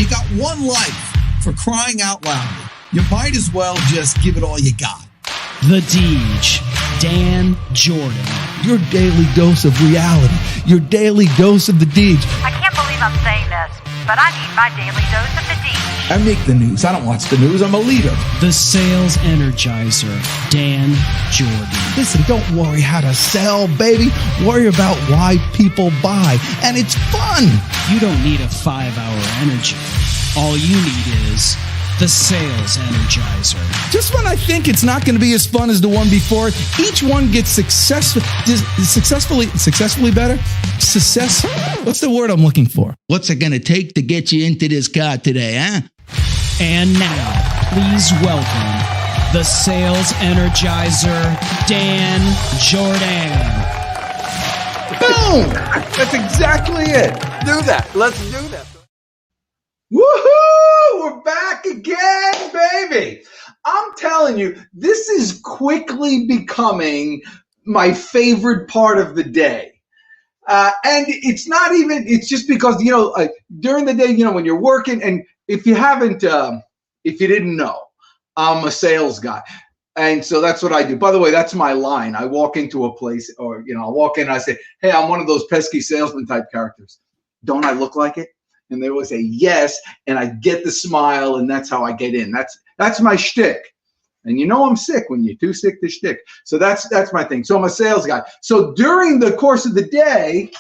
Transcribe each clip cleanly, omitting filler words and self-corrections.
You got one life, for crying out loud. You might as well just give it all you got. The Deej, Dan Jordan. Your daily dose of reality. Your daily dose of the Deej. I can't believe I'm saying this, but I need my daily dose of the Deej. I make the news. I don't watch the news. I'm a leader. The Sales Energizer, Dan Jordan. Listen, don't worry how to sell, baby. Worry about why people buy. And it's fun. You don't need a 5-hour energy. All you need is the Sales Energizer. Just when I think it's not going to be as fun as the one before, each one gets successfully better. What's the word I'm looking for? What's it going to take to get you into this car today, huh? And now, please welcome the Sales Energizer, Dan Jordan. Boom! That's exactly it. Do that. Let's do that. Woohoo! We're back again, baby. I'm telling you, this is quickly becoming my favorite part of the day. And it's not even, it's just because, during the day, when you're working, and if you didn't know, I'm a sales guy. And so that's what I do. By the way, that's my line. I walk into a place or, I'll walk in and I say, hey, I'm one of those pesky salesman type characters. Don't I look like it? And they will say yes, and I get the smile, and that's how I get in. That's my shtick. And I'm sick when you're too sick to shtick. So that's my thing. So I'm a sales guy. So during the course of the day,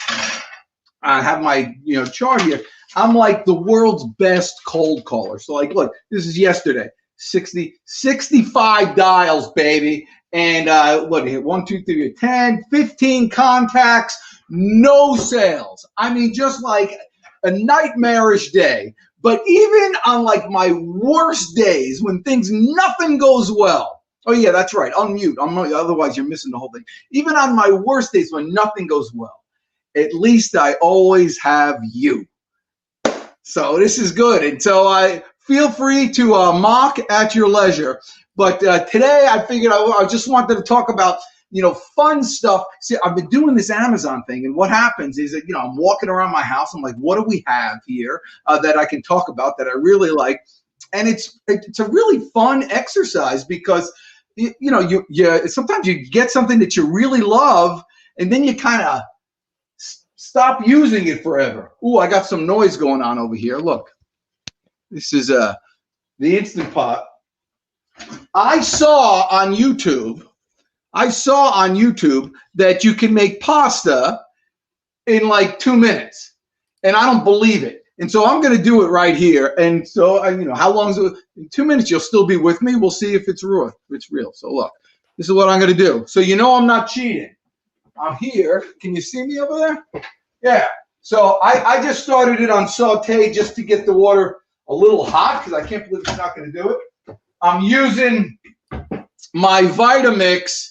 I have my chart here. I'm like the world's best cold caller. So like, look, this is yesterday. 65 dials, baby. And 1, 2, 3, 10, 15 contacts, no sales. I mean, just like a nightmarish day. But even on like my worst days when nothing goes well. Oh yeah, that's right. Unmute. Otherwise you're missing the whole thing. Even on my worst days when nothing goes well, at least I always have you. So this is good. And so I feel free to mock at your leisure. But today I figured I just wanted to talk about fun stuff. See, I've been doing this Amazon thing, and what happens is that, I'm walking around my house. I'm like, what do we have here that I can talk about that I really like? And it's a really fun exercise because, you sometimes you get something that you really love, and then you kind of stop using it forever. Ooh, I got some noise going on over here. Look, this is the Instant Pot. I saw on YouTube that you can make pasta in like 2 minutes, and I don't believe it. And so I'm going to do it right here. And so, how long is it? In 2 minutes, you'll still be with me. We'll see if it's real. So look, this is what I'm going to do. So I'm not cheating. I'm here. Can you see me over there? Yeah. So I just started it on saute just to get the water a little hot because I can't believe it's not going to do it. I'm using my Vitamix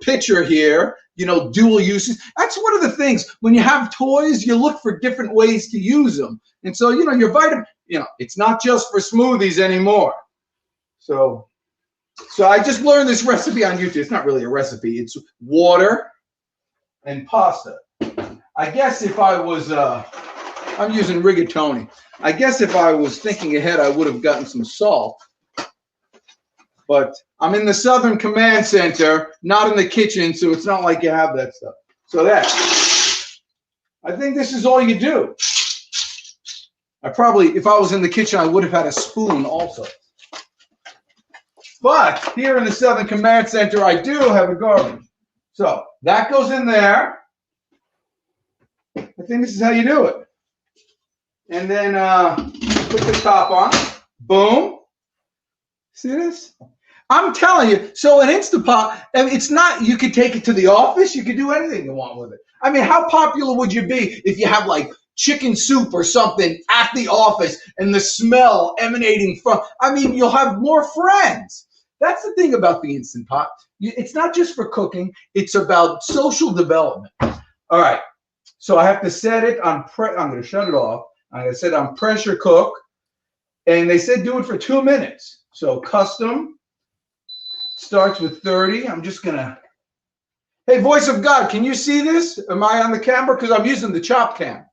pitcher here, dual uses. That's one of the things. When you have toys, you look for different ways to use them. And so, your vitamin, it's not just for smoothies anymore. So I just learned this recipe on YouTube. It's not really a recipe. It's water and pasta. I guess if I was, I'm using rigatoni. I guess if I was thinking ahead, I would have gotten some salt. But I'm in the Southern Command Center, not in the kitchen, so it's not like you have that stuff. So I think this is all you do. If I was in the kitchen, I would have had a spoon also. But here in the Southern Command Center, I do have a garbage. So that goes in there. I think this is how you do it. And then put the top on. Boom. See this? I'm telling you, so an Instant Pot, it's not, you could take it to the office, you could do anything you want with it. I mean, how popular would you be if you have like chicken soup or something at the office and the smell emanating from, you'll have more friends. That's the thing about the Instant Pot. It's not just for cooking, it's about social development. All right, so I have to set it on, I'm going to shut it off. I'm going to set it on pressure cook, and they said do it for 2 minutes. So custom. Starts with 30. I'm just going to, hey, voice of God, can you see this? Am I on the camera? Because I'm using the chop cam.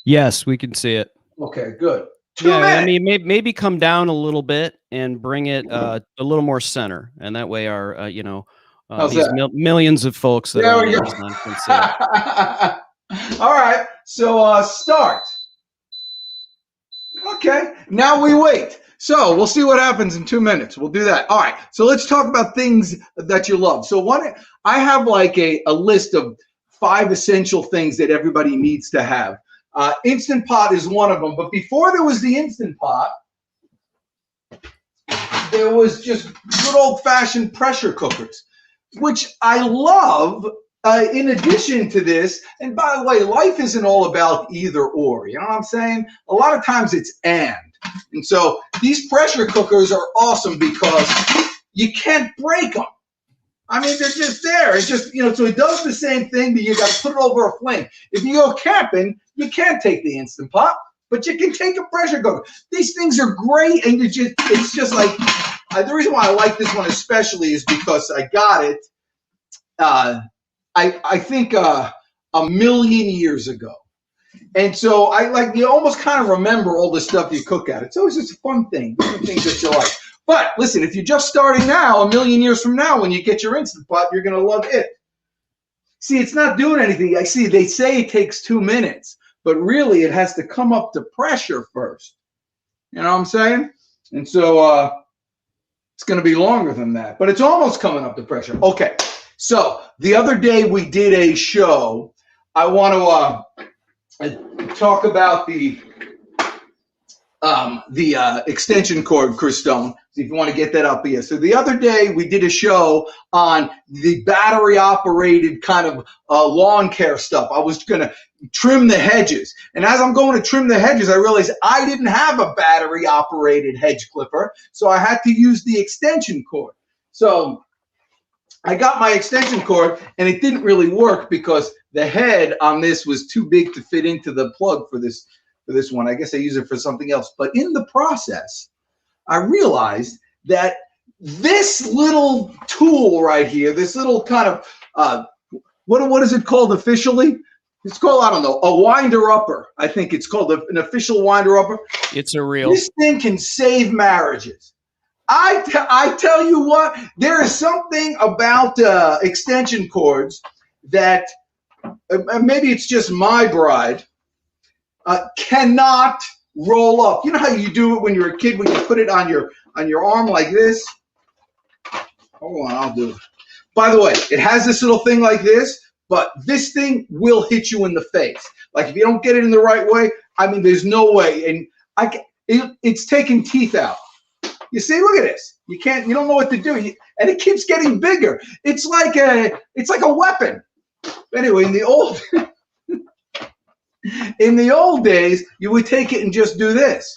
Yes, we can see it. Okay, good. 2 Yeah, minutes. I mean, maybe come down a little bit and bring it a little more center, and that way our How's these that? millions of folks that There are on we go. Amazon can see it. All right. So start. Okay. Now we wait. So we'll see what happens in 2 minutes. We'll do that. All right. So let's talk about things that you love. So I have like a list of 5 essential things that everybody needs to have. Instant Pot is one of them. But before there was the Instant Pot, there was just good old-fashioned pressure cookers, which I love. In addition to this, and by the way, life isn't all about either or. You know what I'm saying? A lot of times it's and. And so these pressure cookers are awesome because you can't break them. I mean, they're just there. It's just, so it does the same thing, but you got to put it over a flame. If you go camping, you can't take the Instant Pot, but you can take a pressure cooker. These things are great, and it's just like, the reason why I like this one especially is because I got it, I think a million years ago. And so you almost kind of remember all the stuff you cook at. It's always just a fun thing, different things that you like. But listen, if you're just starting now, a million years from now, when you get your Instant Pot, you're going to love it. See, it's not doing anything. I see they say it takes 2 minutes, but really it has to come up to pressure first. You know what I'm saying? And so it's going to be longer than that, but it's almost coming up to pressure. Okay. So the other day we did a show. I want to talk about the extension cord, Chris Stone. If you want to get that up here. So the other day we did a show on the battery-operated kind of lawn care stuff. I was going to trim the hedges. And as I'm going to trim the hedges, I realized I didn't have a battery-operated hedge clipper, so I had to use the extension cord. So I got my extension cord, and it didn't really work because the head on this was too big to fit into the plug for this one. I guess I use it for something else. But in the process, I realized that this little tool right here, this little kind of, what is it called officially? It's called, I don't know, a winder-upper. I think it's called an official winder-upper. It's a real. This thing can save marriages. I tell you what, there is something about extension cords that maybe it's just my bride cannot roll up. You know how you do it when you're a kid, when you put it on your arm like this? Hold on, I'll do it. By the way, it has this little thing like this, but this thing will hit you in the face. Like if you don't get it in the right way, I mean, there's no way. And it's taking teeth out. You see, look at this. You don't know what to do. And it keeps getting bigger. It's like a weapon. Anyway, in the old days, you would take it and just do this.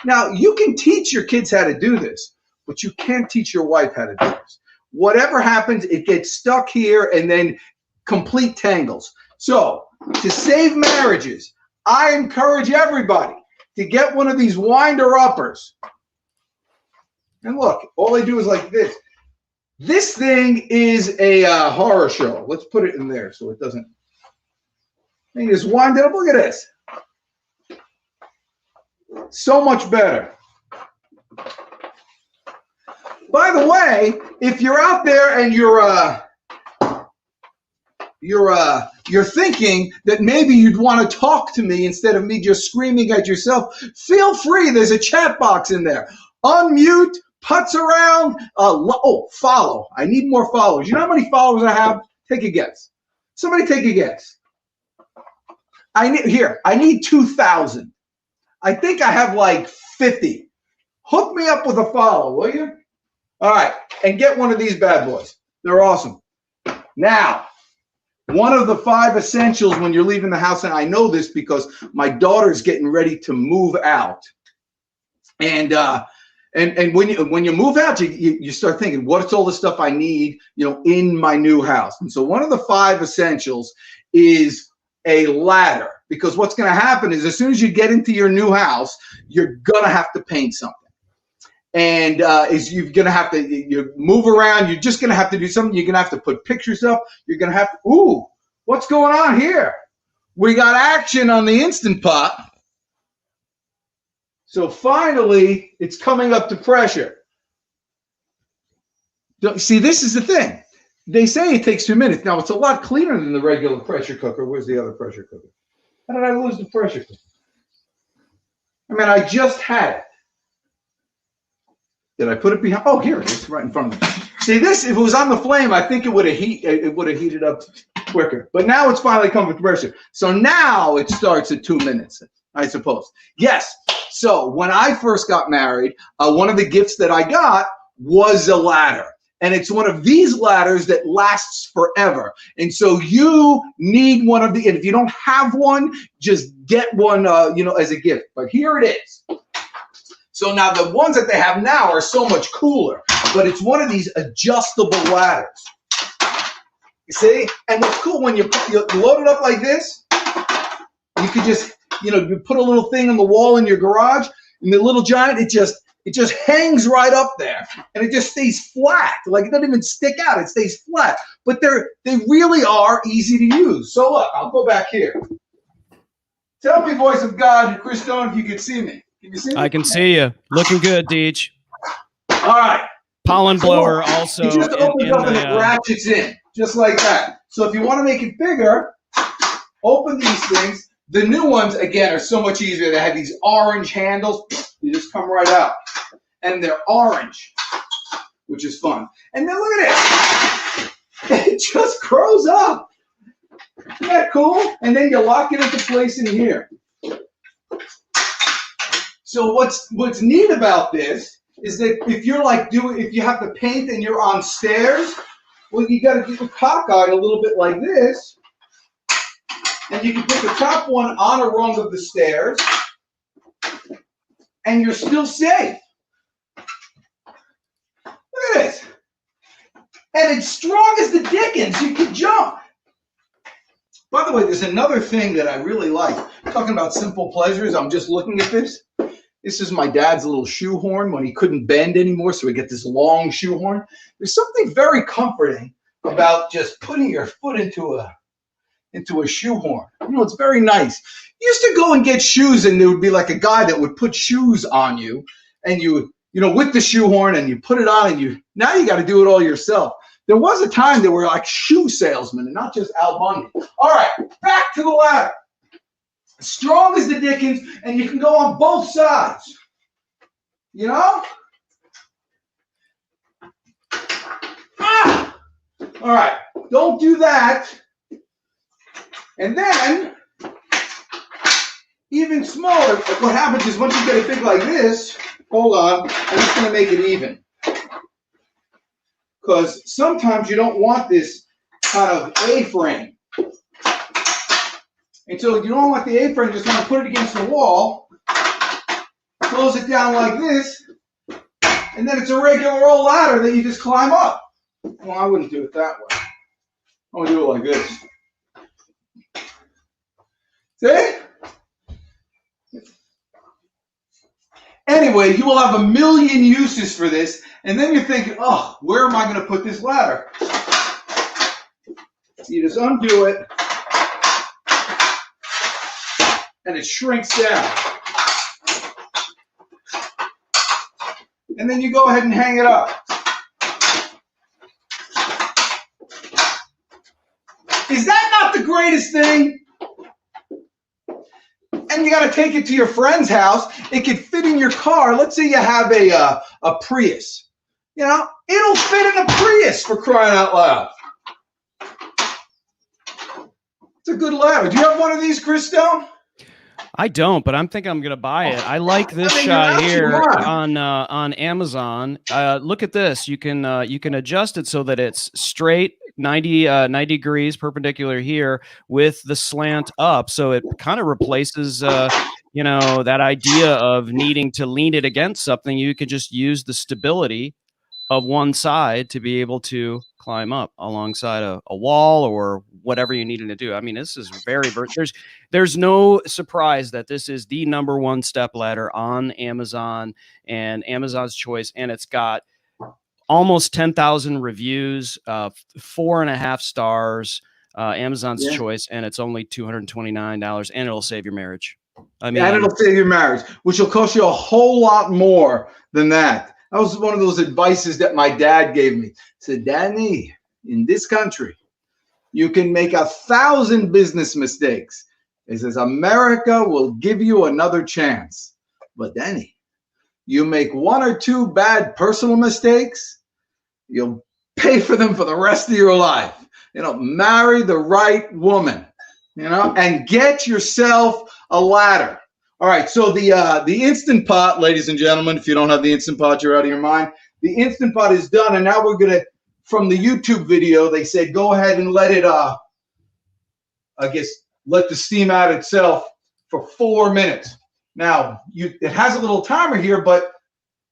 Now, you can teach your kids how to do this, but you can't teach your wife how to do this. Whatever happens, it gets stuck here and then complete tangles. So, to save marriages, I encourage everybody to get one of these winder-uppers. And look, all they do is like this. This thing is a horror show. Let's put it in there so it doesn't. And you just wind it up. Look at this. So much better. By the way, if you're out there and you're thinking that maybe you'd want to talk to me instead of me just screaming at yourself, feel free. There's a chat box in there. Unmute. Putz around, follow. I need more followers. You know how many followers I have? Take a guess. Somebody take a guess. I need 2,000. I think I have like 50. Hook me up with a follow, will you? All right, and get one of these bad boys. They're awesome. Now, one of the 5 essentials when you're leaving the house, and I know this because my daughter's getting ready to move out. And when you move out, you start thinking, what's all the stuff I need, in my new house? And so one of the 5 essentials is a ladder, because what's going to happen is as soon as you get into your new house, you're going to have to paint something. And you're going to have to you move around. You're just going to have to do something. You're going to have to put pictures up. You're going to have to, what's going on here? We got action on the Instant Pot. So finally, it's coming up to pressure. See, this is the thing. They say it takes 2 minutes. Now, it's a lot cleaner than the regular pressure cooker. Where's the other pressure cooker? How did I lose the pressure cooker? I mean, I just had it. Did I put it behind? Oh, here it is, right in front of me. See, this, if it was on the flame, I think it would have heated up quicker. But now it's finally come with pressure. So now it starts at 2 minutes, I suppose. Yes. So when I first got married, one of the gifts that I got was a ladder. And it's one of these ladders that lasts forever. And so you need one of the, and if you don't have one, just get one, as a gift. But here it is. So now the ones that they have now are so much cooler, but it's one of these adjustable ladders. You see? And what's cool, when you load it up like this, you could just, you put a little thing on the wall in your garage, and the little giant, it just hangs right up there, and it just stays flat. Like, it doesn't even stick out, it stays flat. But they really are easy to use. So look, I'll go back here. Tell me, voice of God, Chris Stone, if you can see me. Can you see me? I can see you. Looking good, Deej. All right. Pollen blower also. It just opens up and it ratchets in, just like that. So if you want to make it bigger, open these things. The new ones, again, are so much easier. They have these orange handles. They just come right out. And they're orange, which is fun. And then look at it. It just grows up. Isn't that cool? And then you lock it into place in here. So what's neat about this is that if you're if you have to paint and you're on stairs, well, you got to keep it cockeyed a little bit like this. And you can put the top one on a rung of the stairs, and you're still safe. Look at this. And it's strong as the dickens. You can jump. By the way, there's another thing that I really like. Talking about simple pleasures, I'm just looking at this. This is my dad's little shoehorn when he couldn't bend anymore, so we get this long shoehorn. There's something very comforting about just putting your foot into a shoehorn. It's very nice. You used to go and get shoes, and there would be like a guy that would put shoes on you, and with the shoehorn, and you put it on, and now you got to do it all yourself. There was a time there were like shoe salesmen, and not just Al Bundy. All right, back to the ladder. Strong as the dickens, and you can go on both sides. Ah! All right, don't do that. And then, even smaller, what happens is once you get it big like this, hold on, I'm just going to make it even. Because sometimes you don't want this kind of A-frame. And so you don't want the A-frame, just want to put it against the wall, close it down like this, and then it's a regular old ladder that you just climb up. Well, I wouldn't do it that way. I would do it like this. See? Anyway, you will have a million uses for this, and then you're thinking, oh, where am I going to put this ladder? You just undo it, and it shrinks down. And then you go ahead and hang it up. Is that not the greatest thing? And you got to take it to your friend's house. It could fit in your car. Let's say you have a Prius. It'll fit in a Prius, for crying out loud. It's a good ladder. Do you have one of these, Chris Stone? I don't, but I'm thinking I'm going to buy it. I like this shot here on Amazon. Look at this. You can adjust it so that it's straight 90 degrees perpendicular here with the slant up. So it kind of replaces, that idea of needing to lean it against something. You could just use the stability of one side to be able to climb up alongside a wall or whatever you needed to do. I mean, this is very there's no surprise that this is the #1 step ladder on Amazon and Amazon's choice. And it's got almost 10,000 reviews, 4.5 stars, Amazon's choice, and it's only $229, and it'll save your marriage. I mean, and it'll save your marriage, which will cost you a whole lot more than that. That was one of those advices that my dad gave me. He said, Danny, in this country, you can make 1,000 business mistakes. He says, America will give you another chance. But Danny, you make 1 or 2 bad personal mistakes, you'll pay for them for the rest of your life. Marry the right woman, and get yourself a ladder. All right, so the Instant Pot, ladies and gentlemen, if you don't have the Instant Pot, you're out of your mind. The Instant Pot is done, and now we're going to, from the YouTube video, they said go ahead and let it, let the steam out itself for 4 minutes. Now, it has a little timer here, but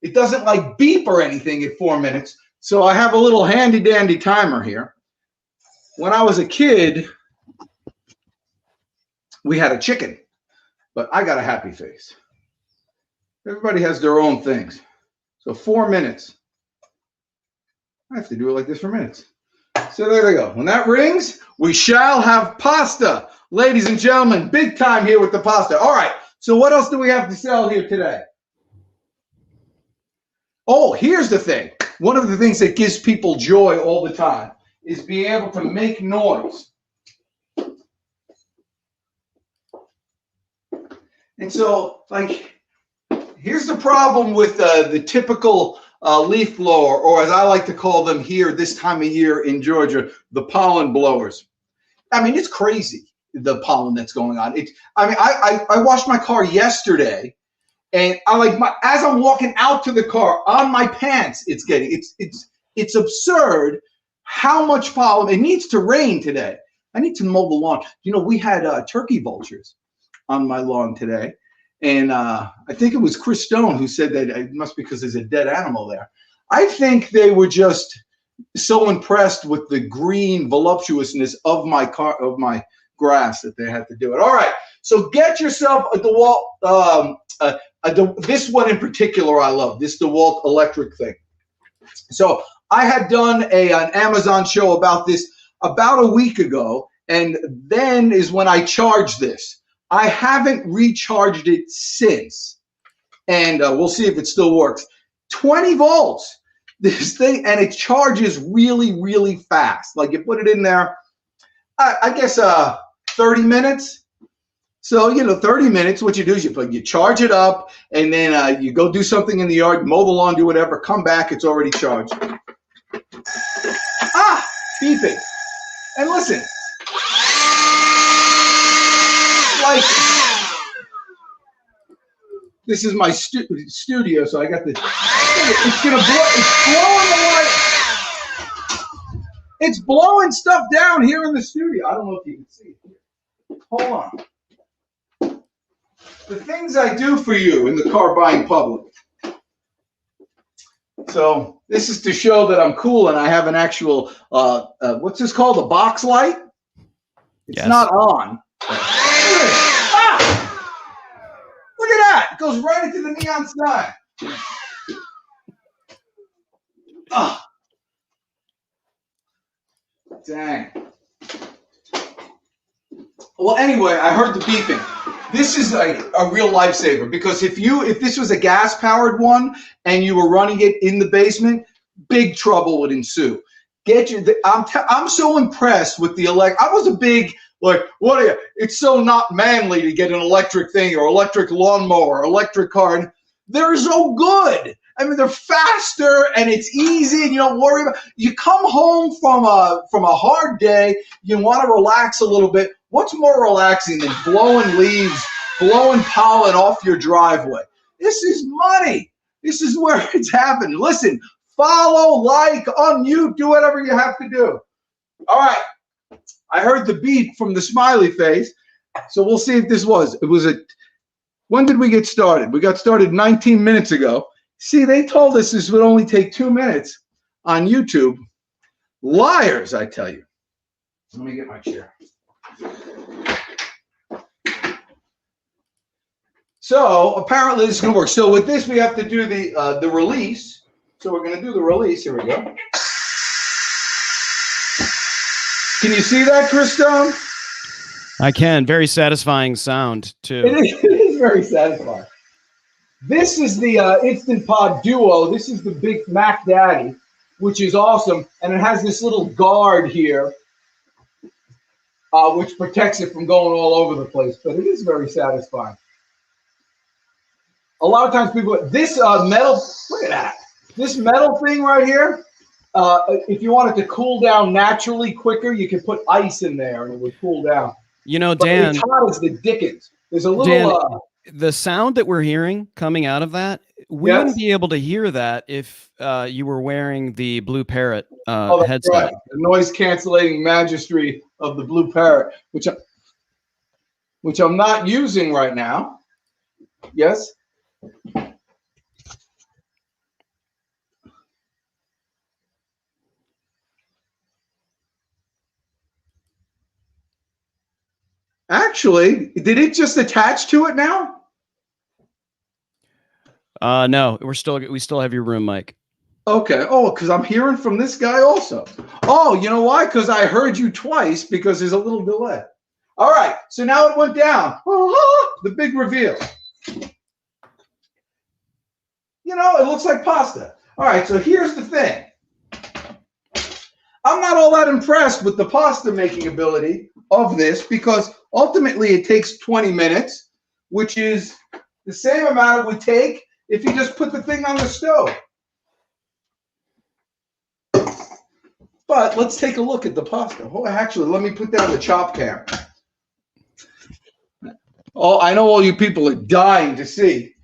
it doesn't like beep or anything at 4 minutes. So I have a little handy dandy timer here. When I was a kid, we had a chicken, but I got a happy face. Everybody has their own things. So 4 minutes. I have to do it like this for minutes. So there they go. When that rings, we shall have pasta. Ladies and gentlemen, big time here with the pasta. All right. So what else do we have to sell here today? Oh, here's the thing. One of the things that gives people joy all the time is being able to make noise. And so, here's the problem with the typical leaf blower, or as I like to call them here this time of year in Georgia, the pollen blowers. I mean, it's crazy, the pollen that's going on. I washed my car yesterday, and as I'm walking out to the car on my pants, it's absurd how much pollen. It needs to rain today. I need to mow the lawn. We had turkey vultures on my lawn today, and I think it was Chris Stone who said that it must be because there's a dead animal there. I think they were just so impressed with the green voluptuousness of my grass that they had to do it. All right, so get yourself a DeWalt. This one in particular I love, this DeWalt electric thing. So I had done an Amazon show about this about a week ago, and then is when I charged this. I haven't recharged it since, and we'll see if it still works. 20 volts, this thing, and it charges really, really fast. Like you put it in there, I guess 30 minutes. So, 30 minutes, what you do is you charge it up, and then you go do something in the yard, mow the lawn, do whatever, come back, it's already charged. Beeping. And listen. This is my studio, so I got the, it's blowing the light. It's blowing stuff down here in the studio. I don't know if you can see it. Hold on. The things I do for you in the car buying public. So this is to show that I'm cool and I have an actual, what's this called? A box light? It's not on. Look at that. It goes right into the neon sign. Dang. Well, anyway, I heard the beeping. This is a real lifesaver, because if this was a gas-powered one and you were running it in the basement, big trouble would ensue. I'm so impressed with the I was a big, it's so not manly to get an electric thing or electric lawnmower or electric car. And they're so good. I mean, they're faster and it's easy and you don't worry about. You come home from a hard day, you want to relax a little bit. What's more relaxing than blowing leaves, blowing pollen off your driveway? This is money. This is where it's happening. Listen, follow, like, unmute, do whatever you have to do. All right. I heard the beep from the smiley face, so we'll see if this was. When did we get started? We got started 19 minutes ago. See, they told us this would only take 2 minutes on YouTube. Liars, I tell you. Let me get my chair. So apparently this is going to work. So with this, we have to do the release. So we're going to do the release. Here we go. Can you see that, Chris Stone? I can. Very satisfying sound too. It is very satisfying. This is the Instant Pot Duo. This is the Big Mac Daddy, which is awesome. And it has this little guard here, which protects it from going all over the place. But it is very satisfying. A lot of times people, this metal, look at that. This metal thing right here, if you want it to cool down naturally quicker, you can put ice in there and it would cool down. You know, But Dan, it's hot as the dickens. There's a little... Dan, the sound that we're hearing coming out of that, we Yes. wouldn't be able to hear that if you were wearing the Blue Parrot Oh, that's headset. right. The noise cancellating magistry of the Blue Parrot, which I'm not using right now. Yes. Actually, did it just attach to it now? No, we still have your room mic. Okay. Oh, because I'm hearing from this guy also. Oh, you know why? Because I heard you twice because there's a little delay. All right. So now it went down. The big reveal. You know, it looks like pasta. All right. So here's the thing. I'm not all that impressed with the pasta making ability of this because ultimately it takes 20 minutes, which is the same amount it would take if you just put the thing on the stove. But let's take a look at the pasta. Oh, actually, let me put down the chop cam. Oh, I know all you people are dying to see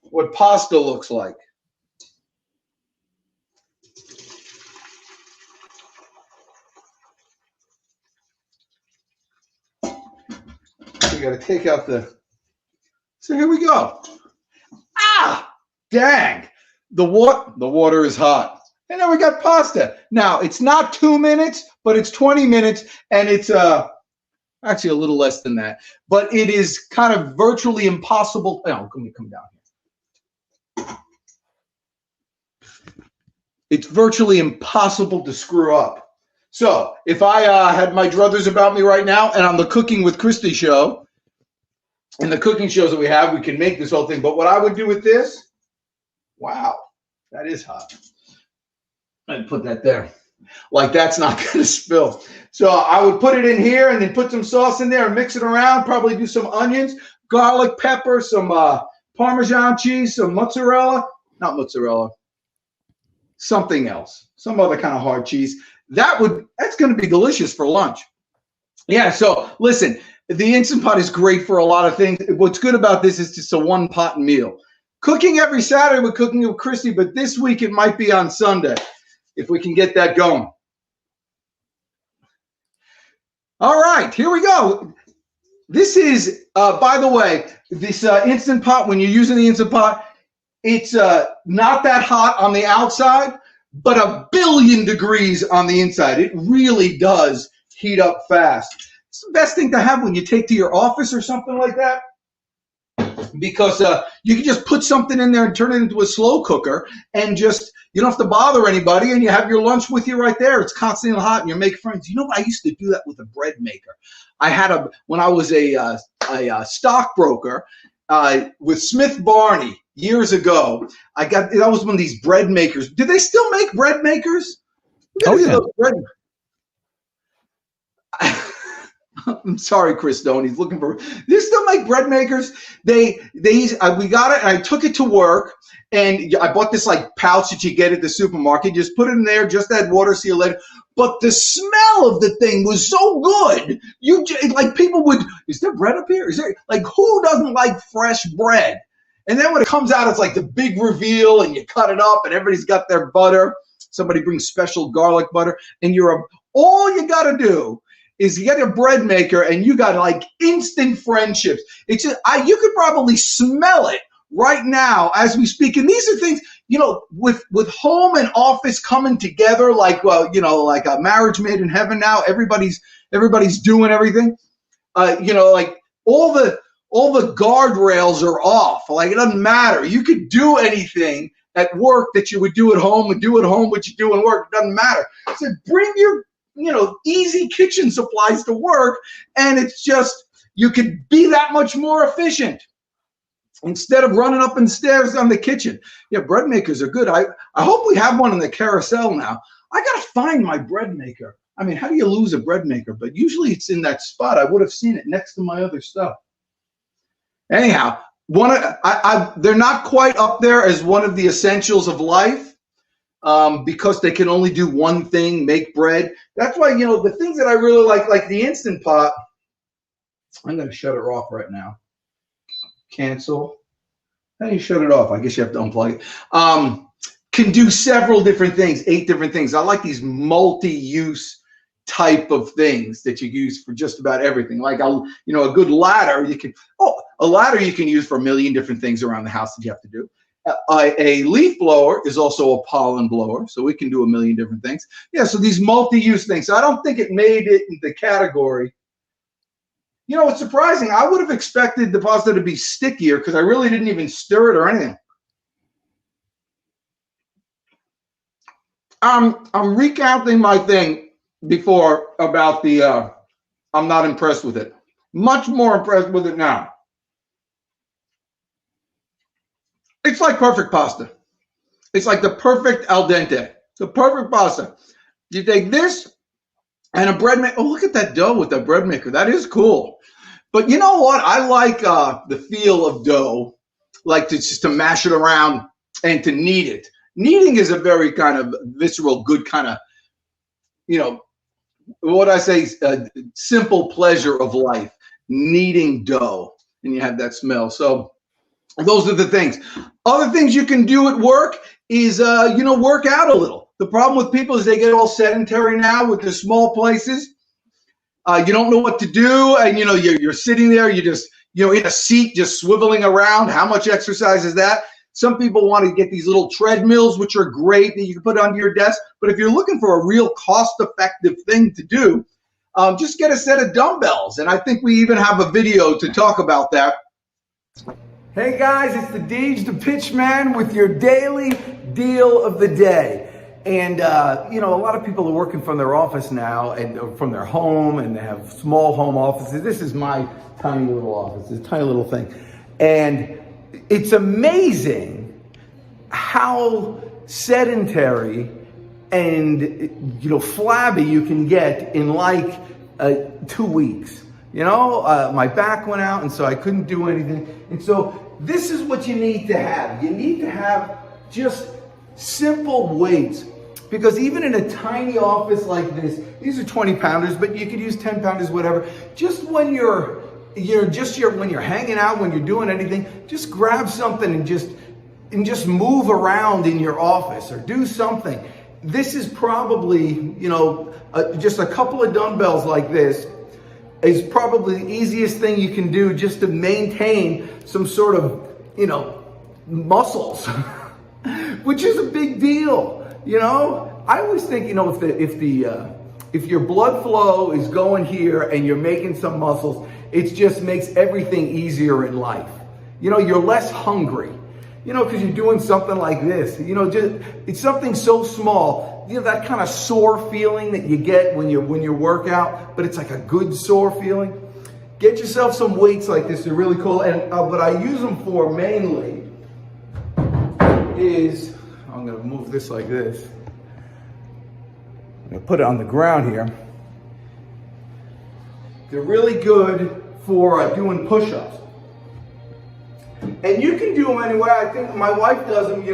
what pasta looks like. We got to take out the... So here we go. Ah, dang. The water is hot. And then we got pasta. Now, it's not 2 minutes, but it's 20 minutes, and it's actually a little less than that. But it is kind of virtually impossible. Oh, let me come down here. It's virtually impossible to screw up. So if I had my druthers about me right now, and on the Cooking with Christy show, and the cooking shows that we have, we can make this whole thing. But what I would do with this, wow, that is hot. I'd put that there. Like that's not going to spill. So I would put it in here and then put some sauce in there and mix it around. Probably do some onions, garlic, pepper, some Parmesan cheese, some mozzarella. Not mozzarella. Something else. Some other kind of hard cheese. That's going to be delicious for lunch. Yeah, so listen, the Instant Pot is great for a lot of things. What's good about this is just a one-pot meal. Cooking every Saturday with Cooking with Christy, but this week it might be on Sunday, if we can get that going. All right, here we go. This is, by the way, this Instant Pot, when you're using the Instant Pot, it's not that hot on the outside, but 1 billion degrees on the inside. It really does heat up fast. It's the best thing to have when you take to your office or something like that, because you can just put something in there and turn it into a slow cooker and just, you don't have to bother anybody, and you have your lunch with you right there. It's constantly hot and you make friends. You know, I used to do that with a bread maker. I had when I was a stockbroker with Smith Barney years ago. That was one of these bread makers. Do they still make bread makers? Oh, yeah. I'm sorry, Chris Stone. He's looking for. They still make bread makers. We got it, and I took it to work, and I bought this like pouch that you get at the supermarket. Just put it in there, just add water, see you later. But the smell of the thing was so good. People would. Is there bread up here? Is there who doesn't like fresh bread? And then when it comes out, it's like the big reveal, and you cut it up, and everybody's got their butter. Somebody brings special garlic butter, and all you got to do is you get a bread maker and you got like instant friendships. It's just, you could probably smell it right now as we speak. And these are things, with home and office coming together, like a marriage made in heaven now. Everybody's doing everything. Like all the guardrails are off. Like it doesn't matter. You could do anything at work that you would do at home, and do at home what you do at work. It doesn't matter. So bring your easy kitchen supplies to work, and it's just, you could be that much more efficient instead of running up and stairs on the kitchen. Yeah, bread makers are good. I hope we have one in the carousel now. I gotta find my bread maker. I mean, how do you lose a bread maker? But usually it's in that spot. I would have seen it next to my other stuff. Anyhow, they're not quite up there as one of the essentials of life, because they can only do one thing, make bread. That's why, the things that I really like the Instant Pot, I'm going to shut it off right now. Cancel. How do you shut it off? I guess you have to unplug it. Can do several different things, 8 different things. I like these multi-use type of things that you use for just about everything. Like a good ladder, a ladder you can use for a million different things around the house that you have to do. A leaf blower is also a pollen blower, so we can do a million different things. Yeah, so these multi-use things. So I don't think it made it in the category. It's surprising. I would have expected the pasta to be stickier because I really didn't even stir it or anything. I'm recounting my thing before about the I'm not impressed with it. Much more impressed with it now. It's like perfect pasta. It's like the perfect al dente. The perfect pasta. You take this and a bread maker. Oh, look at that dough with the bread maker. That is cool. But you know what? I like the feel of dough, like to mash it around and to knead it. Kneading is a very kind of visceral, good kind of, what I say, simple pleasure of life. Kneading dough, and you have that smell. So those are the things. Other things you can do at work is, work out a little. The problem with people is they get all sedentary now with the small places. You don't know what to do, and you're sitting there, you just in a seat, just swiveling around. How much exercise is that? Some people want to get these little treadmills, which are great, that you can put under your desk. But if you're looking for a real cost-effective thing to do, just get a set of dumbbells. And I think we even have a video to talk about that. Hey guys, it's the Deej the Pitchman with your daily deal of the day. And, a lot of people are working from their office now and from their home, and they have small home offices. This is my tiny little office, this tiny little thing. And it's amazing how sedentary and, flabby you can get in like 2 weeks. My back went out, and so I couldn't do anything. And so this is what you need to have. You need to have just simple weights. Because even in a tiny office like this, these are 20-pounders, but you could use 10-pounders, whatever. Just when when you're hanging out, when you're doing anything, just grab something and just move around in your office or do something. This is probably, just a couple of dumbbells like this is probably the easiest thing you can do just to maintain some sort of, muscles, which is a big deal. I always think, if your blood flow is going here and you're making some muscles, it just makes everything easier in life. You're less hungry, because you're doing something like this. It's something so small. That kind of sore feeling that you get when you work out, but it's like a good sore feeling. Get yourself some weights like this. They're really cool. And what I use them for mainly is, I'm going to move this like this. I'm going to put it on the ground here. They're really good for doing push-ups. And you can do them anyway. I think my wife does them,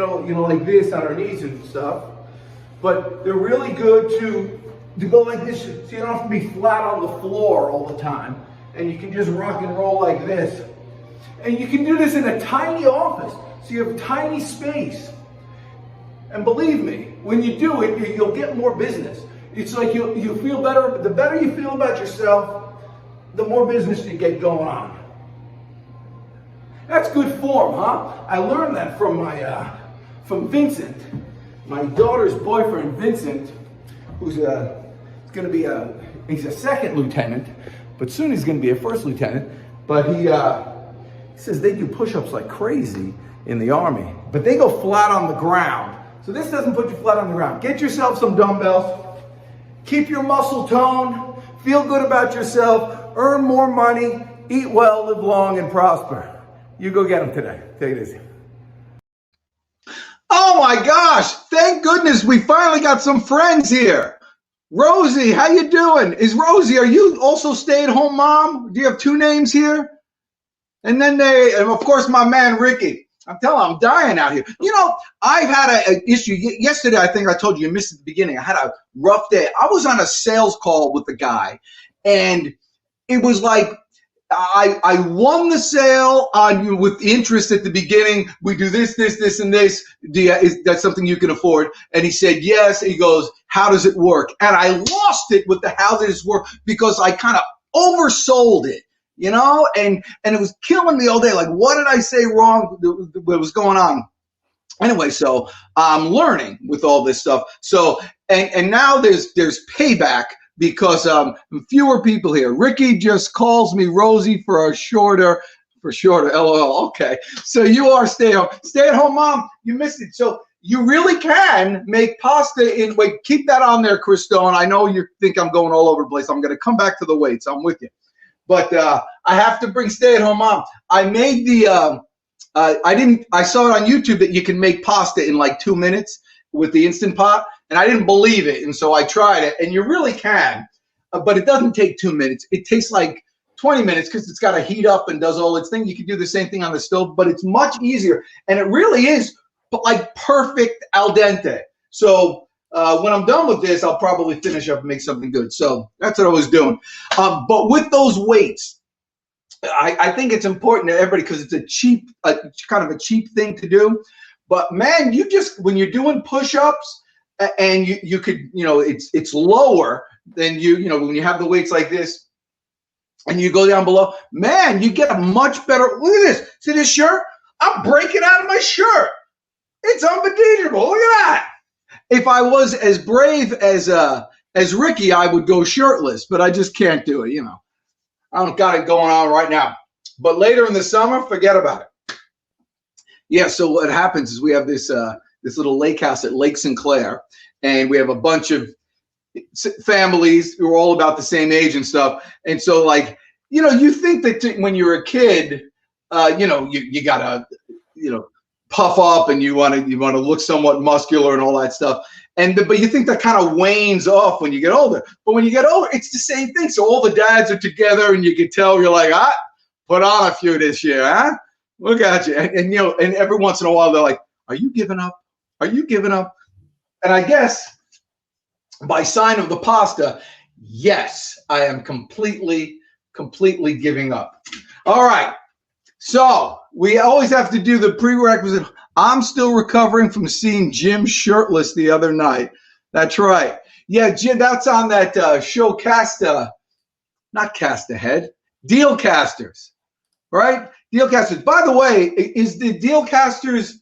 like this on her knees and stuff. But they're really good to go like this, so you don't have to be flat on the floor all the time. And you can just rock and roll like this. And you can do this in a tiny office, so you have tiny space. And believe me, when you do it, you'll get more business. It's like you feel better. The better you feel about yourself, the more business you get going on. That's good form, huh? I learned that from Vincent, my daughter's boyfriend, Vincent, who's going to be he's a second lieutenant, but soon he's going to be a first lieutenant. But he says they do push-ups like crazy in the Army, but they go flat on the ground. So this doesn't put you flat on the ground. Get yourself some dumbbells keep your muscle tone, feel good about yourself, earn more money, eat well, live long, and prosper. You go get them today. Take it easy. Oh my gosh, thank goodness we finally got some friends here. Rosie, how you doing? Rosie, are you also stay-at-home mom? Do you have two names here? And then and of course, my man, Ricky. I'm telling you, I'm dying out here. You know, I've had an issue. Yesterday, I think I told you missed at the beginning. I had a rough day. I was on a sales call with the guy, and it was like, I won the sale on with interest at the beginning. We do this, and this. Is that something you can afford? And he said, yes. He goes, how does it work? And I lost it with the how does it work because I kind of oversold it, you know, and it was killing me all day. Like, what did I say wrong? What was going on? Anyway, so I'm learning with all this stuff. So, and now there's payback. Because fewer people here. Ricky just calls me Rosie for shorter, LOL. Okay, so you are stay-at-home mom. You missed it. So you really can make pasta wait, keep that on there, Chris Stone. I know you think I'm going all over the place. I'm going to come back to the weights. I'm with you. But I have to bring stay-at-home mom. I made I saw it on YouTube that you can make pasta in like 2 minutes with the Instant Pot. And I didn't believe it, and so I tried it, and you really can, but it doesn't take 2 minutes. It takes like 20 minutes because it's got to heat up and does all its thing. You can do the same thing on the stove, but it's much easier, and it really is like perfect al dente. So when I'm done with this, I'll probably finish up and make something good. So that's what I was doing. But with those weights, I think it's important to everybody because it's kind of a cheap thing to do. But man, when you're doing push-ups, and you could, you know, it's lower than you know, when you have the weights like this and you go down below, man, you get a much better, look at this. See this shirt? I'm breaking out of my shirt. It's unbelievable. Look at that. If I was as brave as Ricky, I would go shirtless, but I just can't do it, you know. I don't got it going on right now. But later in the summer, forget about it. Yeah, so what happens is we have this little lake house at Lake Sinclair, and we have a bunch of families who are all about the same age and stuff. And so, like, you know, you think that when you're a kid, you know, you gotta, you know, puff up and you want to look somewhat muscular and all that stuff. But you think that kind of wanes off when you get older. But when you get older, it's the same thing. So all the dads are together, and you can tell you're like, put on a few this year, huh? Look at you. And you know, and every once in a while they're like, are you giving up? Are you giving up? And I guess by sign of the pasta, yes, I am completely giving up. All right. So we always have to do the prerequisite. I'm still recovering from seeing Jim shirtless the other night. That's right. Yeah, Jim, that's on that show not Cast Ahead, Dealcasters, right? Dealcasters. By the way, is the Dealcasters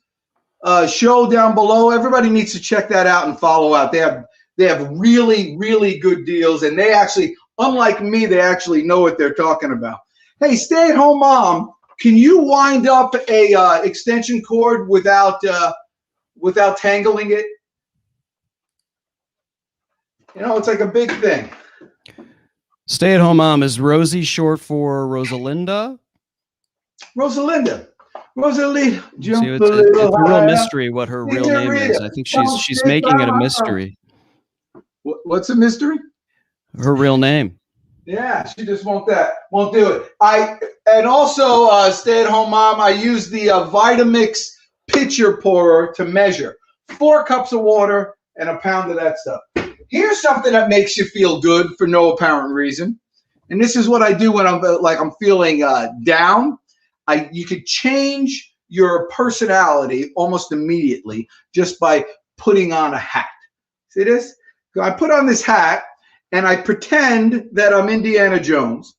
show down below? Everybody needs to check that out and follow out. They have really good deals, and they actually, unlike me, they actually know what they're talking about. Hey, stay-at-home mom, can you wind up a extension cord without tangling it? You know, it's like a big thing. Stay-at-home mom, is Rosie short for Rosalinda? Rosalinda. Jump See, it's a real mystery what her real name is. I think she's making it a mystery. What's a mystery? Her real name. Yeah, she just won't do it. And also stay-at-home mom, I use the Vitamix pitcher pourer to measure 4 cups of water and a pound of that stuff. Here's something that makes you feel good for no apparent reason, and this is what I do when I'm feeling down. You could change your personality almost immediately just by putting on a hat. See this? So I put on this hat and I pretend that I'm Indiana Jones.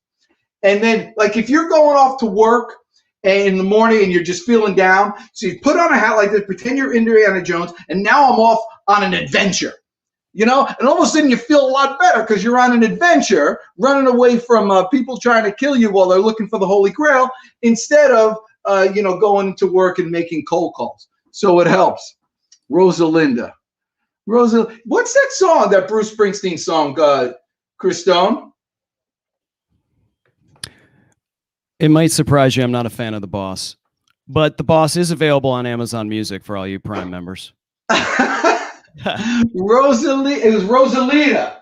And then, like, if you're going off to work in the morning and you're just feeling down, so you put on a hat like this, pretend you're Indiana Jones, and now I'm off on an adventure. You know, and all of a sudden you feel a lot better because you're on an adventure, running away from people trying to kill you while they're looking for the Holy Grail, instead of, you know, going to work and making cold calls. So it helps. Rosalinda. Rosalinda. What's that song? That Bruce Springsteen song, Chris Stone? It might surprise you. I'm not a fan of The Boss, but The Boss is available on Amazon Music for all you Prime members. Rosalie, it was Rosalita.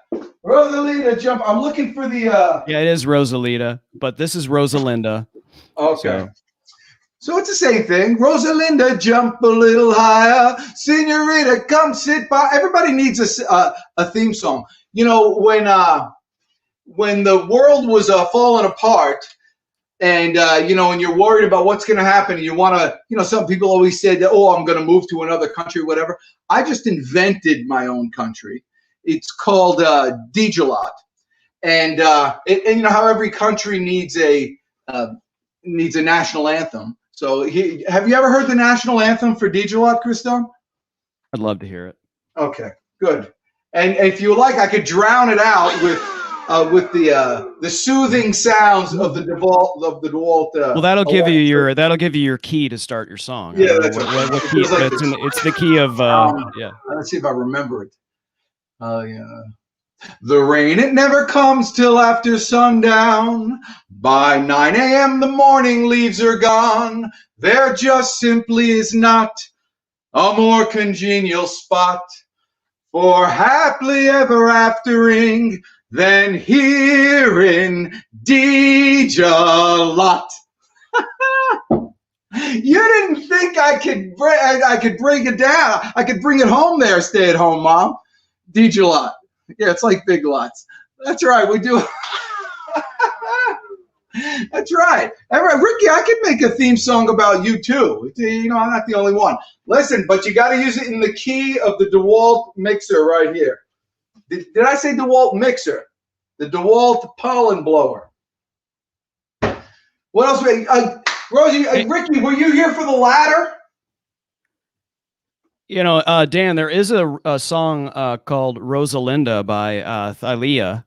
Rosalita jump. I'm looking for the. Yeah, it is Rosalita, but this is Rosalinda. Okay. So it's the same thing. Rosalinda, jump a little higher. Senorita, come sit by. Everybody needs a theme song. You know, when the world was falling apart, and you know, and you're worried about what's going to happen, and you want to, you know, some people always said that, oh, I'm going to move to another country, whatever. I just invented my own country. It's called Dijalot, and you know how every country needs a national anthem. So have you ever heard the national anthem for Dijalot, Christone? I'd love to hear it. Okay, good. And if you like, I could drown it out with the soothing sounds of the DeWalt. Well, that'll give you your key to start your song. Yeah, that's what key, it's the key of yeah. Let's see if I remember it. Yeah. The rain, it never comes till after sundown. By 9 a.m. the morning leaves are gone. There just simply is not a more congenial spot for happily ever aftering than here in Dijalot. You didn't think I could break it down. I could bring it home there, stay-at-home mom. Dijalot. Yeah, it's like Big Lots. That's right. We do. That's right. Ricky, I could make a theme song about you too. You know, I'm not the only one. Listen, but you got to use it in the key of the DeWalt mixer right here. Did I say DeWalt mixer? The DeWalt pollen blower. What else? Rosie, Ricky, were you here for the ladder? You know, Dan, there is a song called Rosalinda by Thalia,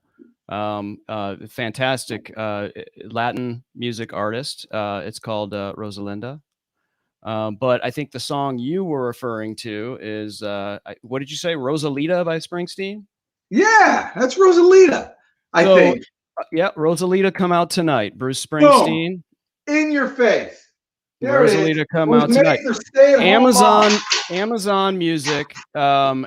fantastic Latin music artist. It's called Rosalinda. But I think the song you were referring to is, what did you say, Rosalita by Springsteen? Yeah, that's Rosalita, I think. Yeah, Rosalita come out tonight. Bruce Springsteen. Boom. In your face. There Rosalita come out tonight. Amazon Music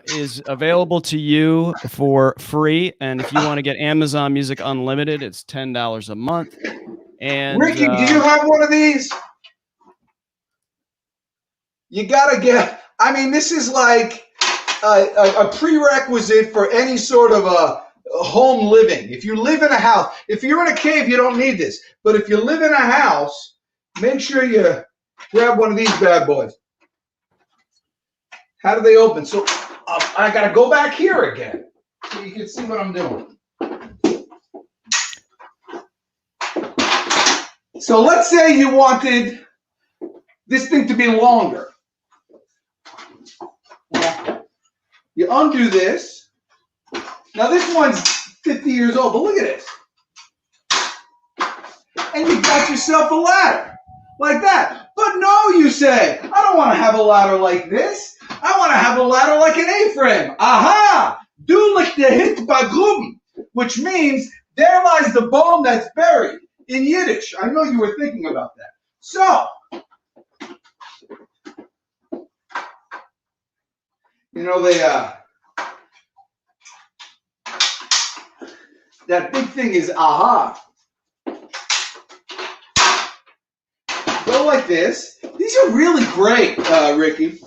is available to you for free, and if you want to get Amazon Music Unlimited, it's $10 a month. And Ricky, do you have one of these? You gotta get. I mean, this is like a prerequisite for any sort of a home living. If you live in a house, if you're in a cave, you don't need this. But if you live in a house, make sure you grab one of these bad boys. How do they open? So I got to go back here again so you can see what I'm doing. So let's say you wanted this thing to be longer. You undo this. Now this one's 50 years old, but look at this. And you got yourself a ladder like that. But no, you say, I don't want to have a ladder like this. I want to have a ladder like an A-frame. Aha! Du liegt der Hit begraben, which means there lies the bone that's buried in Yiddish. I know you were thinking about that. So, you know, that big thing is aha. Go like this. These are really great, Ricky.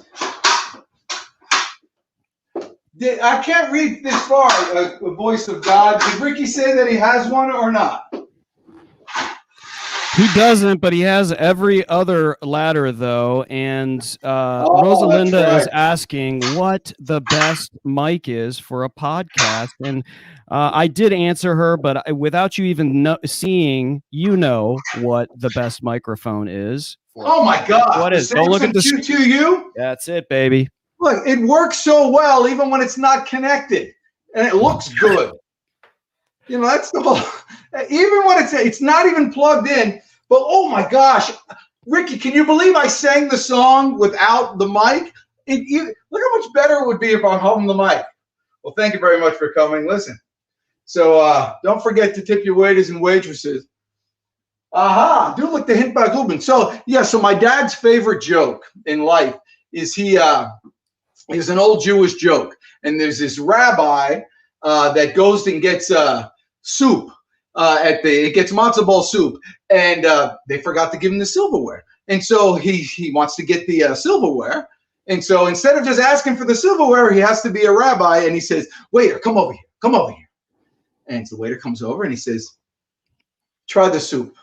I can't read this far, the voice of God. Did Ricky say that he has one or not? He doesn't, but he has every other ladder, though. And Rosalinda is asking what the best mic is for a podcast. And I did answer her, but without you even seeing, you know what the best microphone is. Oh, my God. What is? Don't look at this. Q2U? That's it, baby. Look, it works so well even when it's not connected. And it looks good. You know, that's the whole. Even when it's not even plugged in. But oh my gosh, Ricky, can you believe I sang the song without the mic? look how much better it would be if I'm holding the mic. Well, thank you very much for coming. Listen, so don't forget to tip your waiters and waitresses. Aha, do look the hint by Gubin. So yeah, so my dad's favorite joke in life is is an old Jewish joke, and there's this rabbi that goes and gets soup it gets matzo ball soup, and they forgot to give him the silverware, and so he wants to get the silverware, and so instead of just asking for the silverware, he has to be a rabbi, and he says, "Waiter, come over here," and so the waiter comes over and he says, "Try the soup."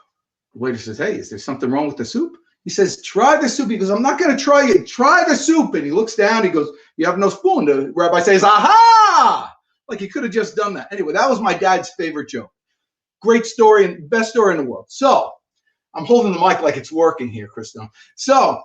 The waiter says, "Hey, is there something wrong with the soup?" He says, "Try the soup." He goes, "I'm not going to try it. Try the soup." And he looks down. He goes, "You have no spoon." The rabbi says, "Aha!" Like he could have just done that. Anyway, that was my dad's favorite joke. Great story and best story in the world. So I'm holding the mic like it's working here, Christo. So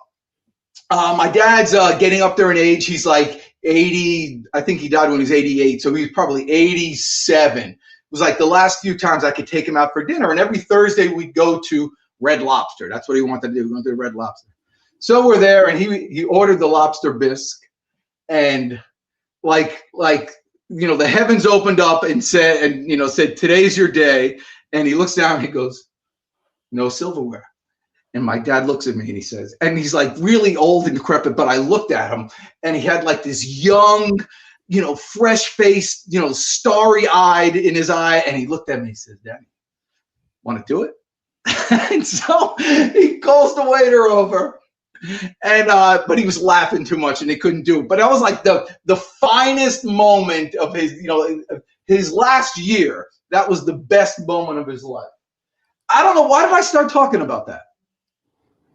my dad's getting up there in age. He's like 80. I think he died when he was 88. So he's probably 87. It was like the last few times I could take him out for dinner, and every Thursday we'd go to Red Lobster. That's what he wanted to do. We went to Red Lobster. So we're there, and he ordered the lobster bisque, and like the heavens opened up and said, "Today's your day." And he looks down and he goes, "No silverware." And my dad looks at me and he says, and he's like really old and decrepit, but I looked at him and he had like this young, fresh-faced, starry-eyed in his eye. And he looked at me and he says, "Daddy, want to do it?" And so he calls the waiter over, and but he was laughing too much and he couldn't do it. But that was like the finest moment of his last year. That was the best moment of his life. I don't know, why did I start talking about that?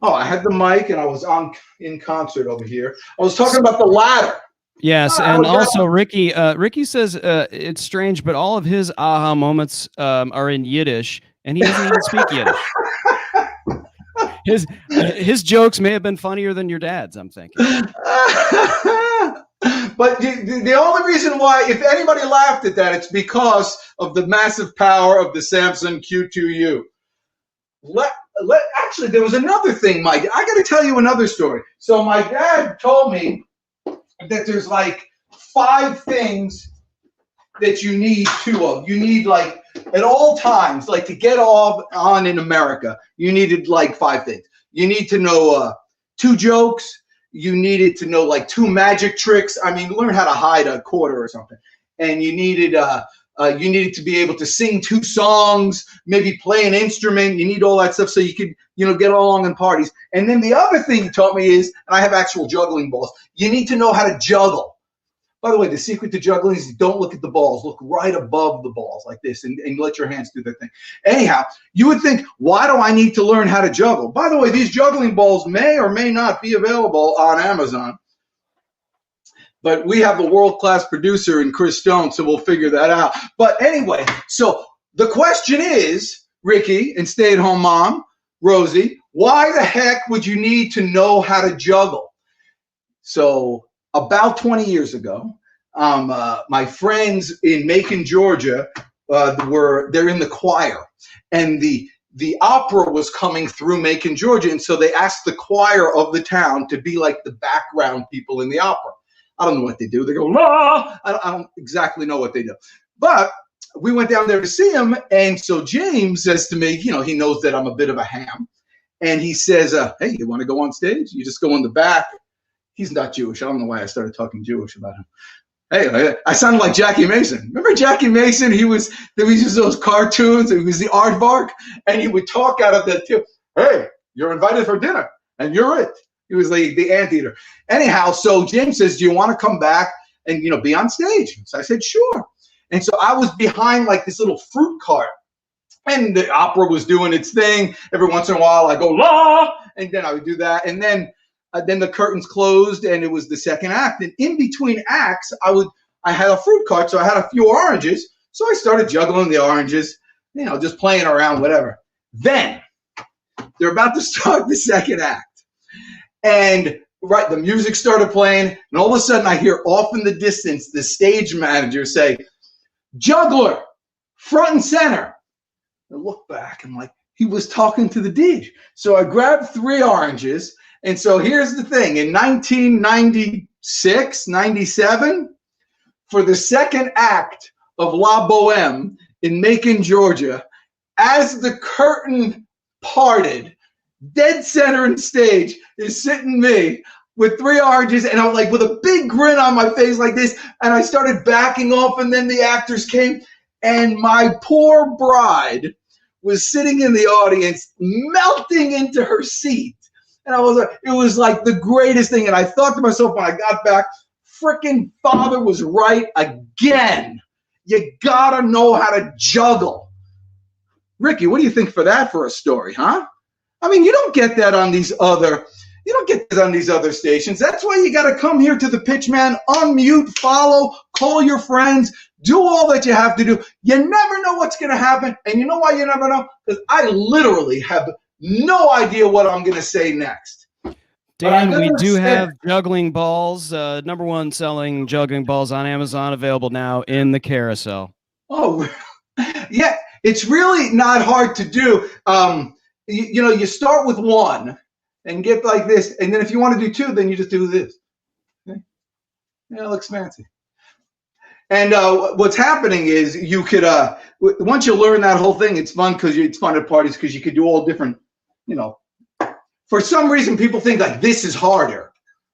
Oh, I had the mic and I was in concert over here. I was talking about the ladder. Yes, and also Ricky says it's strange, but all of his aha moments are in Yiddish, and he doesn't even speak Yiddish. His jokes may have been funnier than your dad's, I'm thinking. But the only reason why, if anybody laughed at that, it's because of the massive power of the Samsung Q2U. Actually, there was another thing, Mike. I got to tell you another story. So my dad told me that there's like 5 things that you need 2 of. You need like at all times, like to get on in America, you needed like 5 things. You need to know 2 jokes. You needed to know like 2 magic tricks. I mean, learn how to hide a quarter or something. And you needed to be able to sing 2 songs, maybe play an instrument. You need all that stuff so you could, get along in parties. And then the other thing he taught me is, and I have actual juggling balls, you need to know how to juggle. By the way, the secret to juggling is don't look at the balls. Look right above the balls like this and let your hands do their thing. Anyhow, you would think, why do I need to learn how to juggle? By the way, these juggling balls may or may not be available on Amazon. But we have a world-class producer in Chris Stone, so we'll figure that out. But anyway, so the question is, Ricky and stay-at-home mom, Rosie, why the heck would you need to know how to juggle? So about 20 years ago, my friends in Macon, Georgia, they're in the choir, and the opera was coming through Macon, Georgia, and so they asked the choir of the town to be like the background people in the opera. I don't know what they do. They go, la! I don't exactly know what they do. But we went down there to see him, and so James says to me, he knows that I'm a bit of a ham, and he says, "Hey, you want to go on stage? You just go in the back." He's not Jewish. I don't know why I started talking Jewish about him. Hey, I sounded like Jackie Mason. Remember Jackie Mason? There was just those cartoons. It was the aardvark, and he would talk out of that too. "Hey, you're invited for dinner, and you're it." He was like the anteater. Anyhow, so James says, "Do you want to come back and be on stage?" So I said, "Sure." And so I was behind like this little fruit cart, and the opera was doing its thing. Every once in a while, I go la, and then I would do that, and then the curtains closed, and it was the second act. And in between acts, I had a fruit cart, so I had a few oranges. So I started juggling the oranges, just playing around, whatever. Then they're about to start the second act. And the music started playing, and all of a sudden I hear off in the distance the stage manager say, "Juggler, front and center." I look back, I'm like, he was talking to the DJ. So I grabbed 3 oranges, and so here's the thing. In 1992, 96, 97, for the second act of La Boheme in Macon, Georgia. As the curtain parted, dead center in stage is sitting me with 3 oranges, and I'm like with a big grin on my face like this, and I started backing off, and then the actors came, and my poor bride was sitting in the audience, melting into her seat. And I was like, it was like the greatest thing. And I thought to myself when I got back, frickin' father was right again. You gotta know how to juggle. Ricky, what do you think for that for a story, huh? I mean, you don't get that on these other stations. That's why you got to come here to the Pitch Man, unmute, follow, call your friends, do all that you have to do. You never know what's going to happen. And you know why you never know? Because I literally have no idea what I'm going to say next. Dan, we do have juggling balls, #1 selling juggling balls on Amazon, available now in the carousel. Oh, yeah. It's really not hard to do. You start with 1 and get like this. And then if you want to do 2, then you just do this. Okay? Yeah, it looks fancy. And what's happening is you could, once you learn that whole thing, it's fun because it's fun at parties because you could do all different, for some reason people think like this is harder,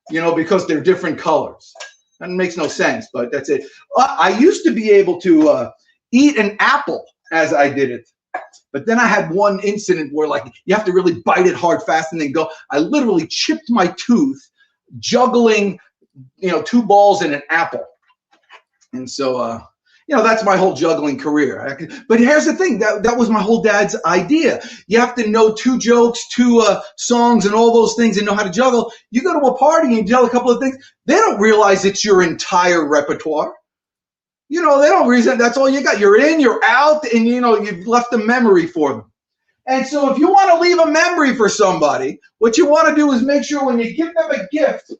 because they're different colors. That makes no sense, but that's it. I used to be able to eat an apple as I did it. But then I had one incident where like you have to really bite it hard, fast, and then go. I literally chipped my tooth juggling, 2 balls and an apple. And so, that's my whole juggling career. But here's the thing. That was my whole dad's idea. You have to know 2 jokes, 2 songs, and all those things and know how to juggle. You go to a party and you tell a couple of things. They don't realize it's your entire repertoire. They don't reason that's all you got. You're in, you're out, and you've left a memory for them. And so if you want to leave a memory for somebody, what you want to do is make sure when you give them a gift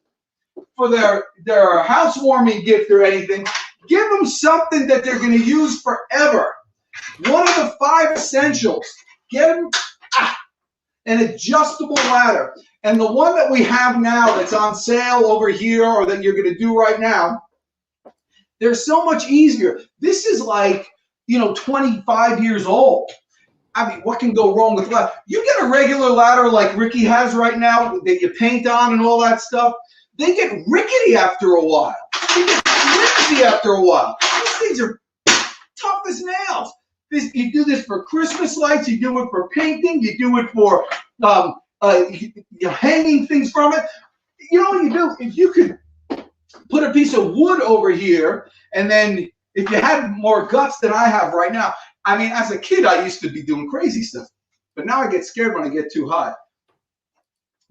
for their housewarming gift or anything, give them something that they're going to use forever. One of the 5 essentials. Get them an adjustable ladder. And the one that we have now that's on sale over here or that you're going to do right now, they're so much easier. This is like, 25 years old. I mean, what can go wrong with ladder? You get a regular ladder like Ricky has right now that you paint on and all that stuff. They get rickety after a while. They get flimsy after a while. These things are tough as nails. You do this for Christmas lights. You do it for painting. You do it for hanging things from it. You know what you do? If you could put a piece of wood over here, and then if you had more guts than I have right now, I mean, as a kid, I used to be doing crazy stuff, but now I get scared when I get too high.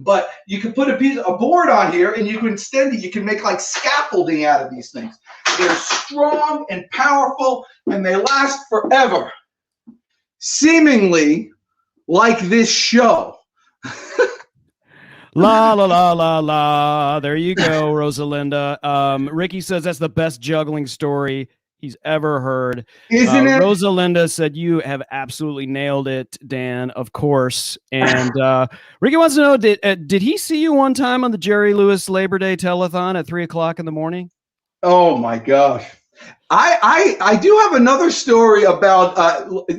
But you can put a board on here, and you can extend it. You can make like scaffolding out of these things. They're strong and powerful, and they last forever. Seemingly like this show. La la la la la. There you go, Rosalinda. Ricky says that's the best juggling story he's ever heard. Isn't it? Rosalinda said you have absolutely nailed it, Dan, of course. And Ricky wants to know, did he see you one time on the Jerry Lewis Labor Day telethon at 3:00 in the morning? Oh my gosh. I do have another story about,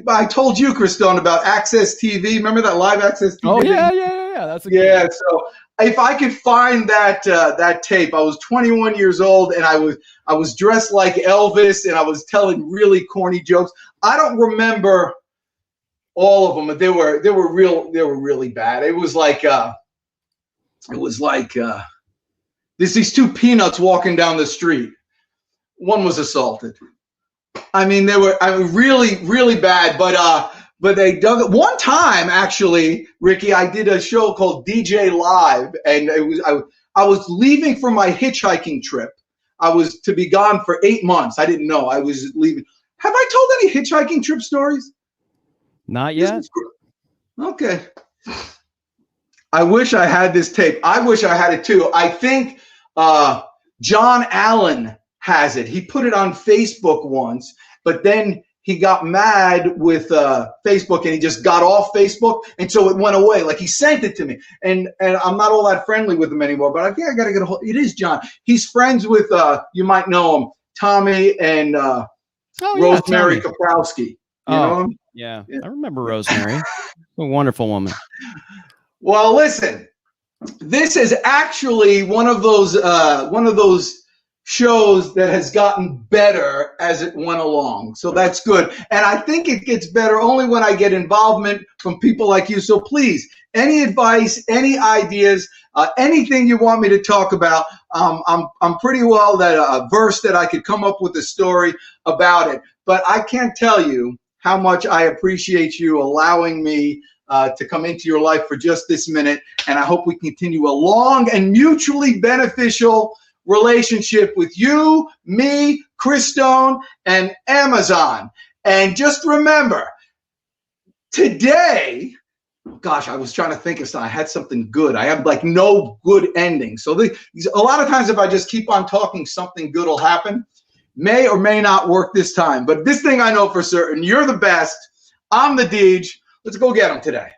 I told you, Christone, about Access TV. Remember that live Access TV? Oh, yeah. That's a good one. So if I could find that tape, I was 21 years old, and I was dressed like Elvis, and I was telling really corny jokes. I don't remember all of them, but they were really bad. It was like there's these 2 peanuts walking down the street. One was assaulted. I mean, they were really, really bad, but they dug it. One time, actually, Ricky, I did a show called DJ Live, and I was leaving for my hitchhiking trip. I was to be gone for 8 months. I didn't know I was leaving. Have I told any hitchhiking trip stories? Not yet. Okay. I wish I had this tape. I wish I had it too. I think John Allen has it. He put it on Facebook once, but then he got mad with Facebook and he just got off Facebook, and so it went away. Like he sent it to me, and I'm not all that friendly with him anymore. But I think I got to get a hold. It is John. He's friends with you might know him, Tommy and Rosemary Kaprowski. You know him? Yeah, I remember Rosemary. A wonderful woman. Well, listen, this is actually one of those shows that has gotten better as it went along. So that's good. And I think it gets better only when I get involvement from people like you. So please, any advice, any ideas, anything you want me to talk about, I'm pretty well versed that I could come up with a story about it. But I can't tell you how much I appreciate you allowing me to come into your life for just this minute. And I hope we continue a long and mutually beneficial relationship with you, me, Chris Stone, and Amazon. And just remember, today, gosh, I was trying to think of something. I had something good. I have like no good ending. So a lot of times if I just keep on talking, something good will happen. May or may not work this time. But this thing I know for certain, you're the best. I'm the Deej. Let's go get them today.